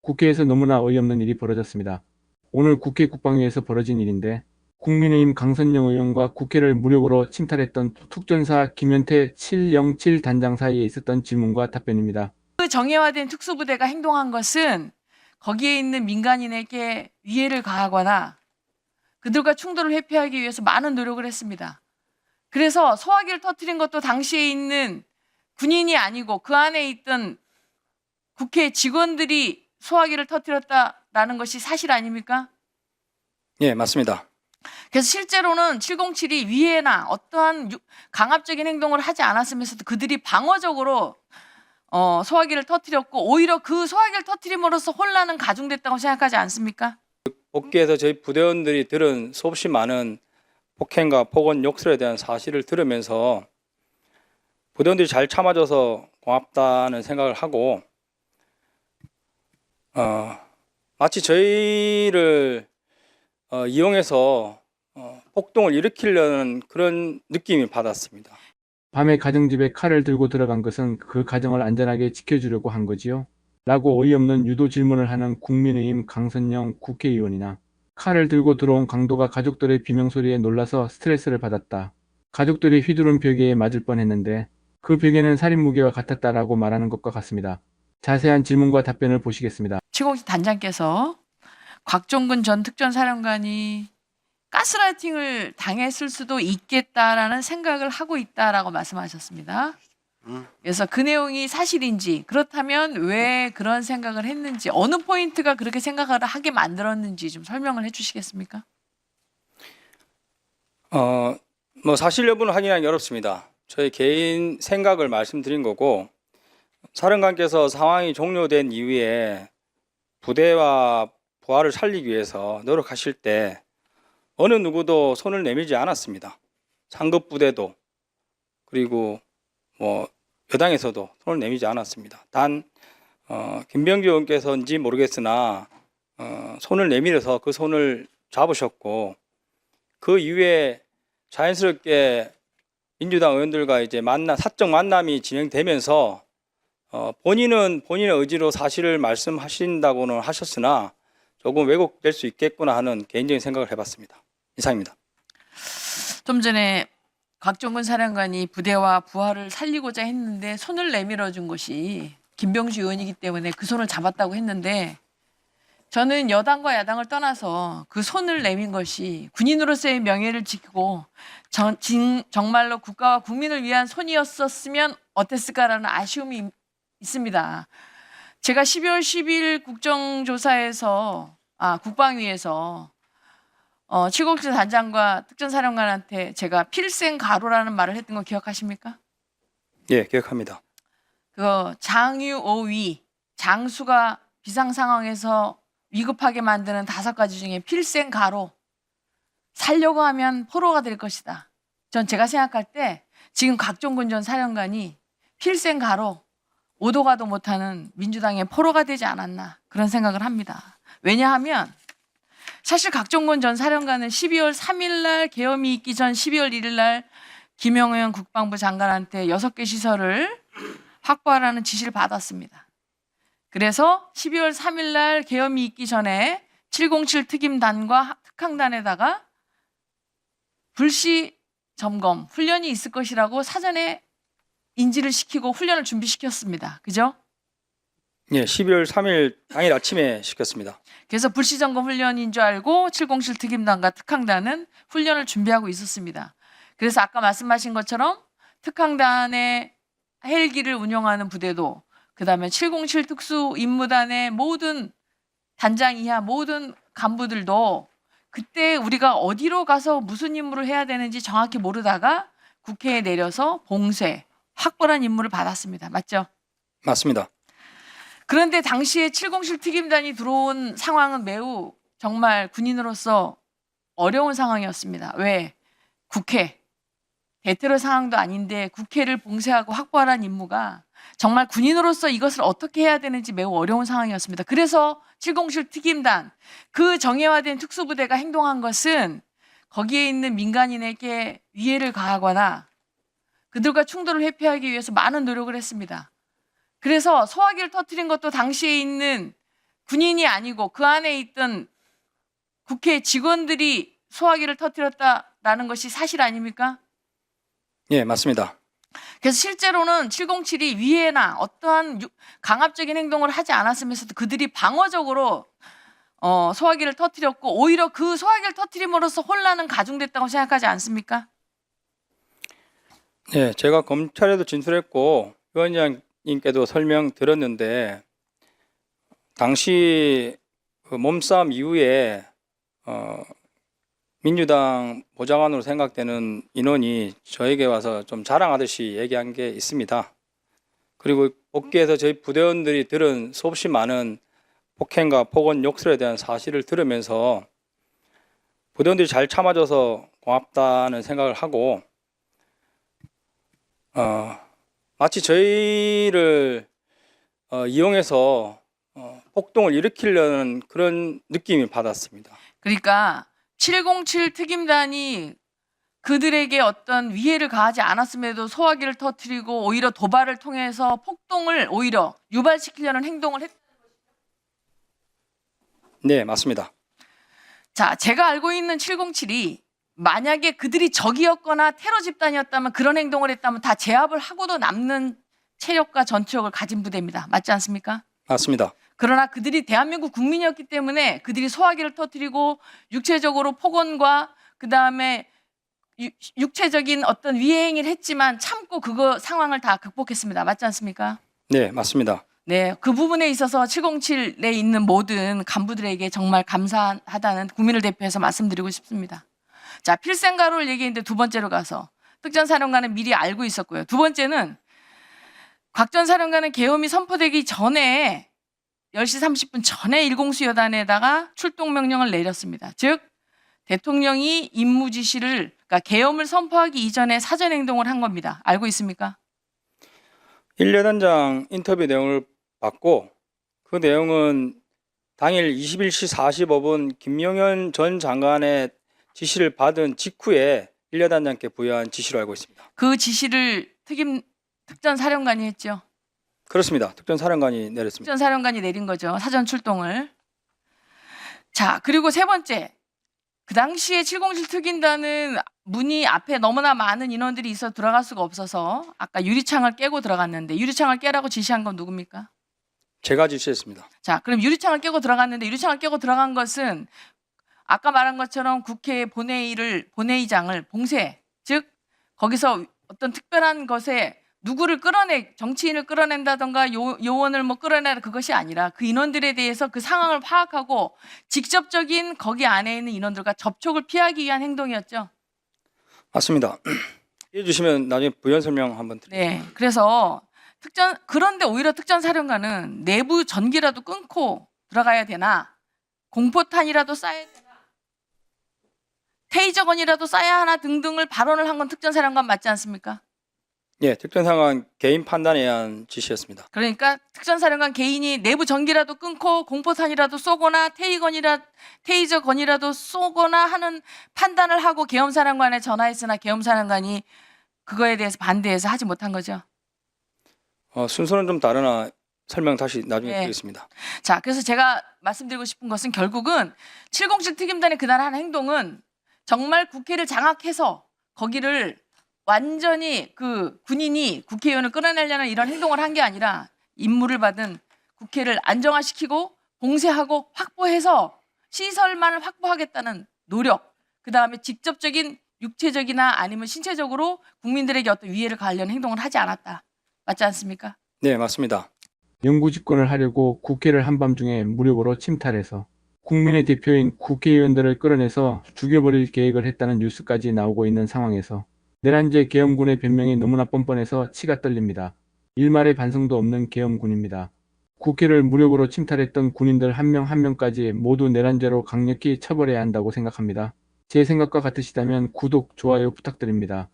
국회에서 너무나 어이없는 일이 벌어졌습니다. 오늘 국회 국방위에서 벌어진 일인데 국민의힘 강선영 의원과 국회를 무력으로 침탈했던 특전사 김현태 707 단장 사이에 있었던 질문과 답변입니다. 그 정예화된 특수부대가 행동한 것은 거기에 있는 민간인에게 위해를 가하거나 그들과 충돌을 회피하기 위해서 많은 노력을 했습니다. 그래서 소화기를 터뜨린 것도 당시에 있는 군인이 아니고 그 안에 있던 국회 직원들이 소화기를 터뜨렸다라는 것이 사실 아닙니까? 예, 맞습니다. 그래서 실제로는 707이 위해나 어떠한 강압적인 행동을 하지 않았으면서도 그들이 방어적으로 소화기를 터뜨렸고 오히려 그 소화기를 터뜨림으로써 혼란은 가중됐다고 생각하지 않습니까? 복귀에서 저희 부대원들이 들은 수없이 많은 폭행과 폭언, 욕설에 대한 사실을 들으면서 부대원들이 잘 참아줘서 고맙다는 생각을 하고 마치 저희를 이용해서 폭동을 일으키려는 그런 느낌이 받았습니다. 밤에 가정집에 칼을 들고 들어간 것은 그 가정을 안전하게 지켜주려고 한 거지요? 라고 어이없는 유도 질문을 하는 국민의힘 강선영 국회의원이나 칼을 들고 들어온 강도가 가족들의 비명소리에 놀라서 스트레스를 받았다. 가족들이 휘두른 벽에 맞을 뻔했는데 그 벽에는 살인 무기와 같았다라고 말하는 것과 같습니다. 자세한 질문과 답변을 보시겠습니다. 707 단장께서 곽종근 전 특전사령관이 가스라이팅을 당했을 수도 있겠다라는 생각을 하고 있다라고 말씀하셨습니다. 그래서 그 내용이 사실인지 그렇다면 왜 그런 생각을 했는지 어느 포인트가 그렇게 생각을 하게 만들었는지 좀 설명을 해주시겠습니까? 뭐 사실 여부는 확인하기 어렵습니다. 저희 개인 생각을 말씀드린 거고 사령관께서 상황이 종료된 이후에 부대와 부하를 살리기 위해서 노력하실 때 어느 누구도 손을 내밀지 않았습니다. 상급 부대도 그리고 뭐 여당에서도 손을 내밀지 않았습니다. 단 김병주 의원께서인지 모르겠으나 손을 내밀어서 그 손을 잡으셨고 그 이후에 자연스럽게 민주당 의원들과 이제 사적 만남이 진행되면서 본인은 본인의 의지로 사실을 말씀하신다고는 하셨으나 조금 왜곡될 수 있겠구나 하는 개인적인 생각을 해봤습니다. 이상입니다. 좀 전에 곽종근 사령관이 부대와 부하를 살리고자 했는데 손을 내밀어 준 것이 김병주 의원이기 때문에 그 손을 잡았다고 했는데 저는 여당과 야당을 떠나서 그 손을 내민 것이 군인으로서의 명예를 지키고 정말로 국가와 국민을 위한 손이었었으면 어땠을까라는 아쉬움이 있습니다. 제가 12월 10일 국방위에서 707 단장과 특전사령관한테 제가 필생 가로라는 말을 했던 거 기억하십니까? 예, 기억합니다. 그 장유오위 장수가 비상 상황에서 위급하게 만드는 5가지 중에 필생 가로 살려고 하면 포로가 될 것이다. 전 제가 생각할 때 지금 곽종근 전 사령관이 필생 가로 오도 가도 못하는 민주당의 포로가 되지 않았나 그런 생각을 합니다. 왜냐하면 사실 곽종근 전 사령관은 12월 3일 날 계엄이 있기 전 12월 1일 날 김영현 국방부 장관한테 6개 시설을 확보하라는 지시를 받았습니다. 그래서 12월 3일 날 계엄이 있기 전에 707 특임단과 특항단에다가 불시 점검 훈련이 있을 것이라고 사전에 인지를 시키고 훈련을 준비시켰습니다. 그죠? 예, 12월 3일 당일 아침에 시켰습니다. 그래서 불시점검 훈련인 줄 알고 707 특임단과 특항단은 훈련을 준비하고 있었습니다. 그래서 아까 말씀하신 것처럼 특항단의 헬기를 운영하는 부대도 그다음에 707 특수임무단의 모든 단장 이하 모든 간부들도 그때 우리가 어디로 가서 무슨 임무를 해야 되는지 정확히 모르다가 국회에 내려서 봉쇄, 확보란 임무를 받았습니다. 맞죠? 맞습니다. 그런데 당시에 707 특임단이 들어온 상황은 매우 정말 군인으로서 어려운 상황이었습니다. 왜? 국회, 대테러 상황도 아닌데 국회를 봉쇄하고 확보하라는 임무가 정말 군인으로서 이것을 어떻게 해야 되는지 매우 어려운 상황이었습니다. 그래서 707 특임단, 그 정예화된 특수부대가 행동한 것은 거기에 있는 민간인에게 위해를 가하거나 그들과 충돌을 회피하기 위해서 많은 노력을 했습니다. 그래서 소화기를 터뜨린 것도 당시에 있는 군인이 아니고 그 안에 있던 국회 직원들이 소화기를 터뜨렸다라는 것이 사실 아닙니까? 예, 맞습니다. 그래서 실제로는 707이 위해나 어떠한 강압적인 행동을 하지 않았으면서도 그들이 방어적으로 소화기를 터뜨렸고 오히려 그 소화기를 터뜨림으로써 혼란은 가중됐다고 생각하지 않습니까? 네, 제가 검찰에도 진술했고 위원장님께도 설명 드렸는데 당시 그 몸싸움 이후에 민주당 보좌관으로 생각되는 인원이 저에게 와서 좀 자랑하듯이 얘기한 게 있습니다. 그리고 복귀해서 저희 부대원들이 들은 수없이 많은 폭행과 폭언, 욕설에 대한 사실을 들으면서 부대원들이 잘 참아줘서 고맙다는 생각을 하고 마치 저희를 이용해서 폭동을 일으키려는 그런 느낌이 받았습니다. 그러니까 707 특임단이 그들에게 어떤 위해를 가하지 않았음에도 소화기를 터뜨리고 오히려 도발을 통해서 폭동을 오히려 유발시키려는 행동을 했. 네, 맞습니다. 자, 제가 알고 있는 707이 만약에 그들이 적이었거나 테러 집단이었다면 그런 행동을 했다면 다 제압을 하고도 남는 체력과 전투력을 가진 부대입니다. 맞지 않습니까? 맞습니다. 그러나 그들이 대한민국 국민이었기 때문에 그들이 소화기를 터뜨리고 육체적으로 폭언과 그다음에 육체적인 어떤 위해 행위를 했지만 참고 그거 상황을 다 극복했습니다. 맞지 않습니까? 네, 맞습니다. 네, 그 부분에 있어서 707에 있는 모든 간부들에게 정말 감사하다는 국민을 대표해서 말씀드리고 싶습니다. 자, 필생가로를 얘기했는데 두 번째로 가서 특전사령관은 미리 알고 있었고요. 두 번째는 곽 전 사령관은 계엄이 선포되기 전에 10시 30분 전에 일공수여단에다가 출동 명령을 내렸습니다. 즉 대통령이 임무 지시를 그러니까 계엄을 선포하기 이전에 사전 행동을 한 겁니다. 알고 있습니까? 1여단장 인터뷰 내용을 봤고 그 내용은 당일 21시 45분 김용현 전 장관의 지시를 받은 직후에 1여단장께 부여한 지시로 알고 있습니다. 그 지시를 특전사령관이 했죠. 그렇습니다. 특전사령관이 내렸습니다. 특전사령관이 내린 거죠. 사전 출동을. 자, 그리고 세 번째. 그 당시에 707 특임단은 문이 앞에 너무나 많은 인원들이 있어 들어갈 수가 없어서 아까 유리창을 깨고 들어갔는데 유리창을 깨라고 지시한 건 누굽니까? 제가 지시했습니다. 자, 그럼 유리창을 깨고 들어갔는데 유리창을 깨고 들어간 것은 아까 말한 것처럼 국회 본회의장을 봉쇄, 즉 거기서 어떤 특별한 것에 누구를 정치인을 끌어낸다던가 요원을 뭐 끌어내라 그것이 아니라 그 인원들에 대해서 그 상황을 파악하고 직접적인 거기 안에 있는 인원들과 접촉을 피하기 위한 행동이었죠. 맞습니다. 이해 주시면 나중에 부연 설명 한번 드리겠습니다. 네, 그래서 그런데 오히려 특전사령관은 내부 전기라도 끊고 들어가야 되나, 공포탄이라도 쏴야 되나, 테이저건이라도 쏴야 하나 등등을 발언을 한 건 특전사령관 맞지 않습니까? 예, 특전사령관 개인 판단에 의한 지시였습니다. 그러니까 특전사령관 개인이 내부 전기라도 끊고 공포탄이라도 쏘거나 테이저건이라도 쏘거나 하는 판단을 하고 계엄사령관에 전화했으나 계엄사령관이 그거에 대해서 반대해서 하지 못한 거죠. 순서는 좀 다르나 설명 다시 나중에 네. 드리겠습니다. 자, 그래서 제가 말씀드리고 싶은 것은 결국은 707 특임단의 그날 한 행동은 정말 국회를 장악해서 거기를 완전히 그 군인이 국회의원을 끌어내려는 이런 행동을 한 게 아니라 임무를 받은 국회를 안정화시키고 봉쇄하고 확보해서 시설만을 확보하겠다는 노력, 그다음에 직접적인 육체적이나 아니면 신체적으로 국민들에게 어떤 위해를 가하려는 행동을 하지 않았다. 맞지 않습니까? 네, 맞습니다. 영구 집권을 하려고 국회를 한밤중에 무력으로 침탈해서 국민의 대표인 국회의원들을 끌어내서 죽여버릴 계획을 했다는 뉴스까지 나오고 있는 상황에서 내란제 계엄군의 변명이 너무나 뻔뻔해서 치가 떨립니다. 일말의 반성도 없는 계엄군입니다. 국회를 무력으로 침탈했던 군인들 한 명 한 명까지 모두 내란죄로 강력히 처벌해야 한다고 생각합니다. 제 생각과 같으시다면 구독, 좋아요 부탁드립니다.